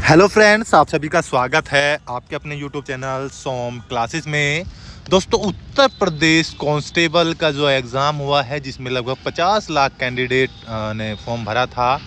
Hello friends, आप सभी का स्वागत है आपके अपने यूट्यूब चैनल सोम क्लासेस में। दोस्तों, उत्तर प्रदेश कांस्टेबल का जो एग्ज़ाम हुआ है जिसमें लगभग 50 लाख कैंडिडेट ने फॉर्म भरा था,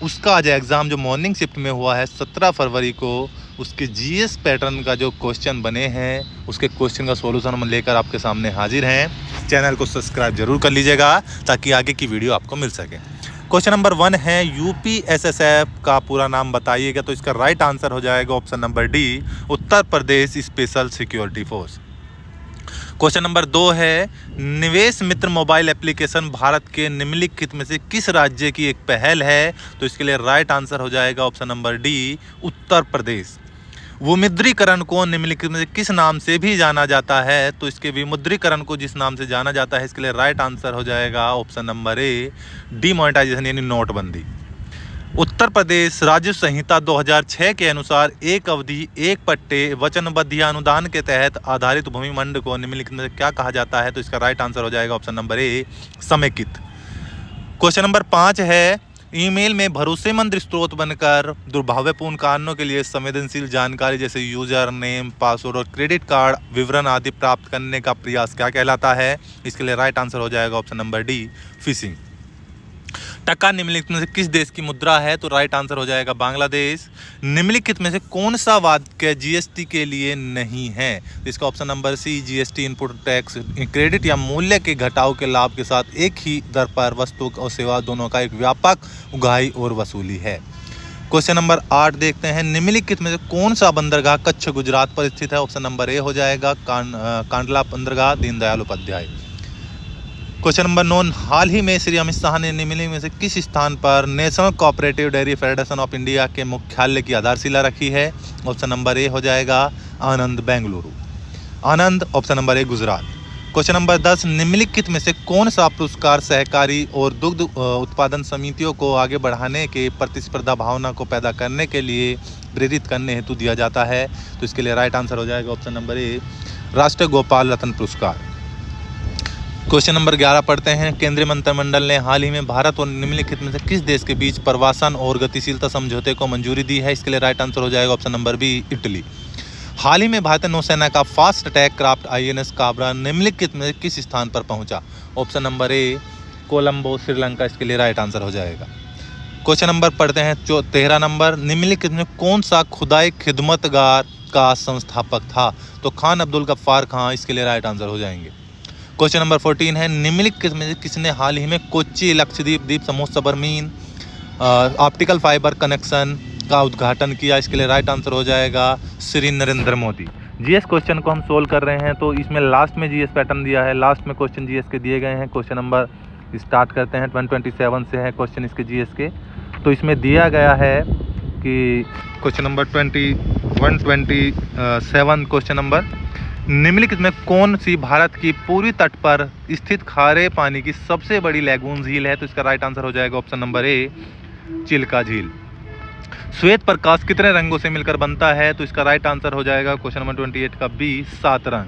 उसका आज एग्ज़ाम जो मॉर्निंग शिफ्ट में हुआ है 17 फरवरी को, उसके जीएस पैटर्न का जो क्वेश्चन बने हैं उसके क्वेश्चन का सॉल्यूशन हम लेकर आपके सामने हाजिर हैं। चैनल को सब्सक्राइब जरूर कर लीजिएगा ताकि आगे की वीडियो आपको मिल सके। क्वेश्चन नंबर 1 है यूपीएसएसएफ का पूरा नाम बताइएगा, तो इसका राइट आंसर हो जाएगा option number D, Uttar Pradesh special security force. Question number 2 है निवेश मित्र मोबाइल एप्लीकेशन भारत के निम्नलिखित में से किस राज्य की एक पहल है, तो इसके लिए राइट आंसर हो जाएगा ऑप्शन नंबर डी, उत्तर प्रदेश। विमुद्रीकरण को निम्नलिखित में से किस नाम से भी जाना जाता है, तो इसके विमुद्रीकरण को जिस नाम से जाना जाता है इसके लिए राइट आंसर हो जाएगा ऑप्शन नंबर ए, डीमोनेटाइजेशन यानी नोटबंदी। उत्तर प्रदेश राज्य संहिता 2006 के अनुसार एक अवधि एक पट्टे वचनबद्ध अनुदान के तहत आधारित भूमि मंड को निम्नलिखित में से क्या कहा जाता है, तो इसका राइट आंसर हो जाएगा ऑप्शन नंबर ए, समेकित। क्वेश्चन नंबर 5 है ईमेल में भरोसेमंद स्रोत बनकर दुर्भावनापूर्ण कारणों के लिए संवेदनशील जानकारी जैसे यूजर नेम, पासवर्ड और क्रेडिट कार्ड विवरण आदि प्राप्त करने का प्रयास क्या कहलाता है, इसके लिए राइट आंसर हो जाएगा ऑप्शन नंबर डी, फिशिंग। टका निम्नलिखित में से किस देश की मुद्रा है, तो राइट आंसर हो जाएगा बांग्लादेश। निम्नलिखित में से कौन सा वाक्य जीएसटी के लिए नहीं है, तो इसका option number C, GST input tax credit या मूल्य के घटाव के लाभ के साथ एक ही दर पर वस्तु और सेवा दोनों का एक व्यापक उगाही और वसूली है। क्वेश्चन नंबर 8 देखते हैं निम्नलिखित में से कौन सा बंदरगाह कच्छ गुजरात पर स्थित है, ऑप्शन नंबर ए हो जाएगा कांडला बंदरगाह, दीनदयाल उपाध्याय। क्वेश्चन नंबर 9 हाल ही में श्री अमित शाह ने निम्नलिखित में से किस स्थान पर national cooperative dairy federation of India के मुख्यालय की आधारशिला रखी है, ऑप्शन नंबर ए हो जाएगा Anand, Bengaluru. Anand option number A, Gujarat. Question number 10 निम्नलिखित में से कौन सा पुरस्कार सहकारी और दुग्ध उत्पादन समितियों को आगे बढ़ाने के प्रतिस्पर्धा भावना को पैदा करने के लिए प्रेरित करने हेतु दिया जाता है, तो इसके लिए राइट आंसर हो जाएगा ऑप्शन नंबर ए, राष्ट्रीय गोपाल रत्न पुरस्कार। क्वेश्चन नंबर 11 पढ़ते हैं केंद्रीय मंत्रिमंडल ने हाल ही में भारत और निम्नलिखित में से किस देश के बीच प्रवासन और गतिशीलता समझौते को मंजूरी दी है, इसके लिए राइट आंसर हो जाएगा ऑप्शन नंबर बी, इटली। हाल ही में भारतीय नौसेना का fast attack craft INS Kabra निम्नलिखित में किस स्थान पर पहुंचा, ऑप्शन नंबर ए, कोलंबो, श्रीलंका, इसके लिए राइट आंसर हो जाएगा। क्वेश्चन नंबर पढ़ते हैं 13 नंबर निम्नलिखित में कौन सा खुदाई खिदमतगार का संस्थापक था, तो खान अब्दुल गफ्फार खां, इसके लिए राइट आंसर हो जाएंगे। क्वेश्चन नंबर 14 है निम्नलिखित में से किसने हाल ही में कोच्चि लक्षद्वीप द्वीप समूह सबमरीन ऑप्टिकल फाइबर कनेक्शन का उद्घाटन किया, इसके लिए राइट आंसर हो जाएगा श्री नरेंद्र मोदी। जीएस क्वेश्चन को हम सोल्व कर रहे हैं, तो इसमें लास्ट में जीएस पैटर्न दिया है, लास्ट में क्वेश्चन जीएस के दिए गए हैं। क्वेश्चन नंबर स्टार्ट करते हैं 127 से है क्वेश्चन इसके जीएस के, तो इसमें दिया गया है कि क्वेश्चन नंबर 127 क्वेश्चन नंबर निम्नलिखित में कौन सी भारत की पूर्वी तट पर स्थित खारे पानी की सबसे बड़ी लैगून झील है, तो इसका राइट आंसर हो जाएगा ऑप्शन नंबर ए, चिल्का झील। श्वेत प्रकाश कितने रंगों से मिलकर बनता है, तो इसका राइट आंसर हो जाएगा क्वेश्चन नंबर 28 का बी, 7 रंग।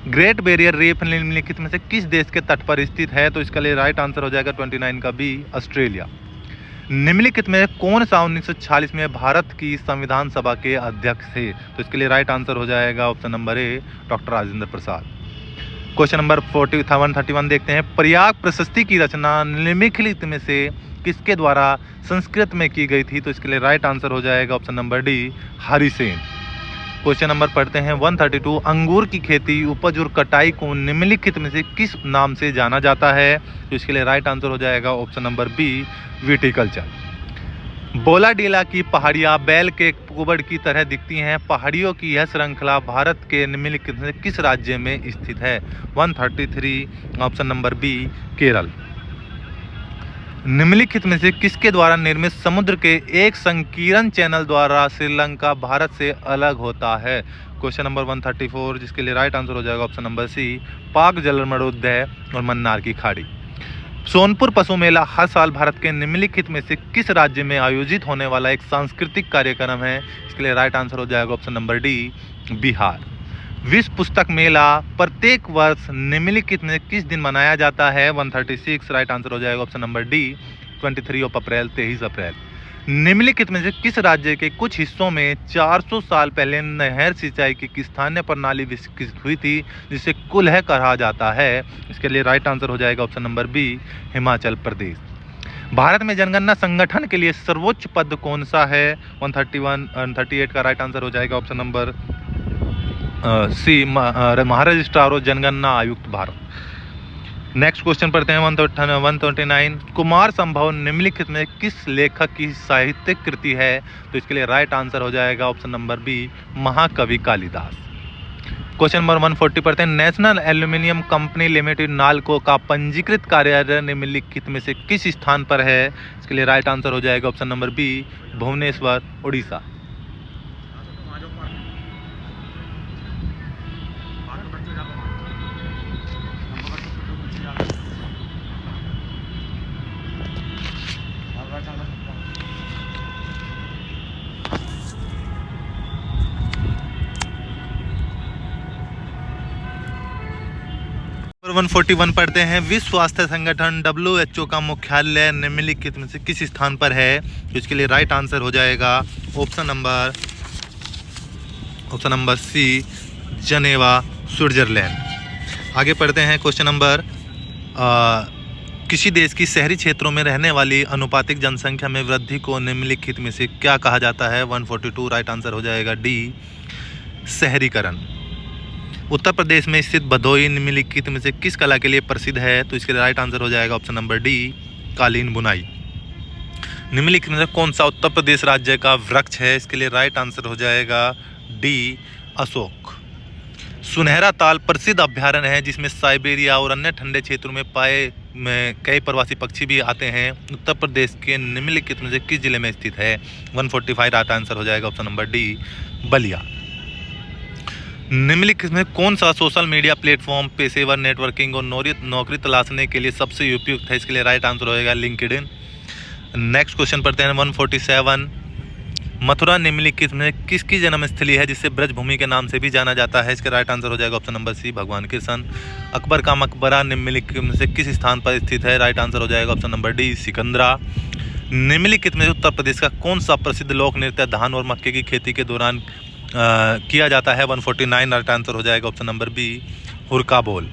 ग्रेट बैरियर रीफ निम्नलिखित में से किस देश के तट पर स्थित है, तो इसका लिए राइट आंसर हो जाएगा 29 का बी, ऑस्ट्रेलिया। निम्नलिखित में कौन सा 1946 में भारत की संविधान सभा के अध्यक्ष थे, तो इसके लिए राइट आंसर हो जाएगा ऑप्शन नंबर ए, doctor Rajendra Prasad. Question number 131 देखते हैं प्रयाग प्रशस्ति की रचना निम्नलिखित में से किसके द्वारा संस्कृत में की गई थी, तो इसके लिए राइट आंसर हो जाएगा option number D, Harisena. Question number पढ़ते हैं 132 अंगूर की खेती, उपज और कटाई को निम्नलिखित में से किस नाम से जाना जाता है, तो इसके लिए राइट आंसर हो जाएगा ऑप्शन नंबर बी, विटिकल्चर। बोलाडीला की पहाड़ियाँ बैल के कुबड़ की तरह दिखती हैं, पहाड़ियों की यह श्रृंखला भारत के निम्नलिखित में से किस राज्य में स्थित है, 133 ऑप्शन नंबर बी, केरल। निम्नलिखित में से किसके द्वारा निर्मित समुद्र के एक संकीर्ण चैनल द्वारा श्रीलंका भारत से अलग होता है, क्वेश्चन नंबर 134 जिसके लिए राइट आंसर हो जाएगा ऑप्शन नंबर सी, पाक जलमरोद्दय और मन्नार की खाड़ी। सोनपुर पशु मेला हर साल भारत के निम्नलिखित में से किस राज्य में आयोजित होने वाला एक सांस्कृतिक कार्यक्रम है, इसके लिए राइट आंसर हो जाएगा ऑप्शन नंबर डी, बिहार। विश्व पुस्तक मेला प्रत्येक वर्ष निम्नलिखित में किस दिन मनाया जाता है, 136 राइट आंसर हो जाएगा ऑप्शन नंबर डी, 23 अप्रैल, 23 अप्रैल। निम्नलिखित में से किस राज्य के कुछ हिस्सों में 400 साल पहले नहर सिंचाई की स्थानीय प्रणाली विकसित हुई थी जिसे कुल्ह कहा जाता है? इसके लिए राइट आंसर हो जाएगा option number B, Himachal Pradesh. Bharat में जनगणना संगठन के लिए सर्वोच्च पद कौन सा है? 138 का राइट आंसर हो जाएगा ऑप्शन नंबर सी, महारजिस्ट्रार और जनगणना आयुक्त भारत। नेक्स्ट क्वेश्चन पढ़ते हैं 129। कुमार संभव निम्नलिखित में किस लेखक की साहित्यिक कृति है? तो इसके लिए राइट आंसर हो जाएगा ऑप्शन नंबर बी, महाकवि कालिदास। क्वेश्चन नंबर 140 पढ़ते हैं। National aluminium company limited NALCO का पंजीकृत कार्यालय निम्नलिखित में से किस स्थान पर है? इसके लिए राइट आंसर हो जाएगा option number B, Bhubaneswar, Orissa. Number 141 पढ़ते हैं। विश्व स्वास्थ्य संगठन WHO का मुख्यालय निम्नलिखित में से किस स्थान पर है? तो इसके लिए राइट आंसर हो जाएगा ऑप्शन नंबर सी, जनेवा, स्विट्जरलैंड। आगे पढ़ते हैं क्वेश्चन नंबर किसी देश की शहरी क्षेत्रों में रहने वाली अनुपातिक जनसंख्या में वृद्धि को निम्नलिखित में से क्या कहा जाता है? 142 राइट आंसर हो जाएगा डी, शहरीकरण। उत्तर प्रदेश में स्थित भदोही निम्नलिखित में से किस कला के लिए प्रसिद्ध है? तो इसके लिए राइट आंसर हो जाएगा ऑप्शन नंबर डी, कालीन बुनाई। निम्नलिखित में से कौन सा उत्तर प्रदेश राज्य का वृक्ष है? इसके लिए राइट आंसर हो जाएगा डी, अशोक। सुनहरा ताल प्रसिद्ध अभ्यारण्य है जिसमें साइबेरिया और अन्य ठंडे क्षेत्रों में पाए कई प्रवासी पक्षी भी आते हैं। उत्तर प्रदेश के निम्नलिखित में से किस जिले में स्थित है? 145 राइट आंसर हो जाएगा ऑप्शन नंबर डी, बलिया। निम्नलिखित में कौन सा सोशल मीडिया प्लेटफॉर्म पेशेवर नेटवर्किंग और नौकरी तलाशने के लिए सबसे उपयुक्त है? इसके लिए राइट आंसर होएगा लिंक्डइन। नेक्स्ट क्वेश्चन पढ़ते हैं 147। मथुरा निम्नलिखित में किसकी जन्मस्थली है जिसे ब्रजभूमि के नाम से भी जाना जाता है? इसका राइट आंसर हो जाएगा ऑप्शन नंबर सी, भगवान कृष्ण। अकबर का मकबरा निम्नलिखित में से किस स्थान पर स्थित है? राइट आंसर हो जाएगा ऑप्शन नंबर डी, सिकंदरा। निम्नलिखित में उत्तर प्रदेश का कौन सा प्रसिद्ध लोक नृत्य धान और मक्के की खेती के दौरान किया जाता है? 149 राइट आंसर हो जाएगा ऑप्शन नंबर बी, हुरका बोल।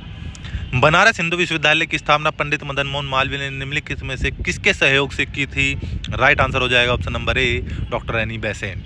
बनारस हिंदू विश्वविद्यालय की स्थापना पंडित मदन मोहन मालवीय ने निम्नलिखित में से किसके सहयोग से की थी? राइट आंसर हो जाएगा ऑप्शन नंबर ए, डॉक्टर एनी बेसेंट।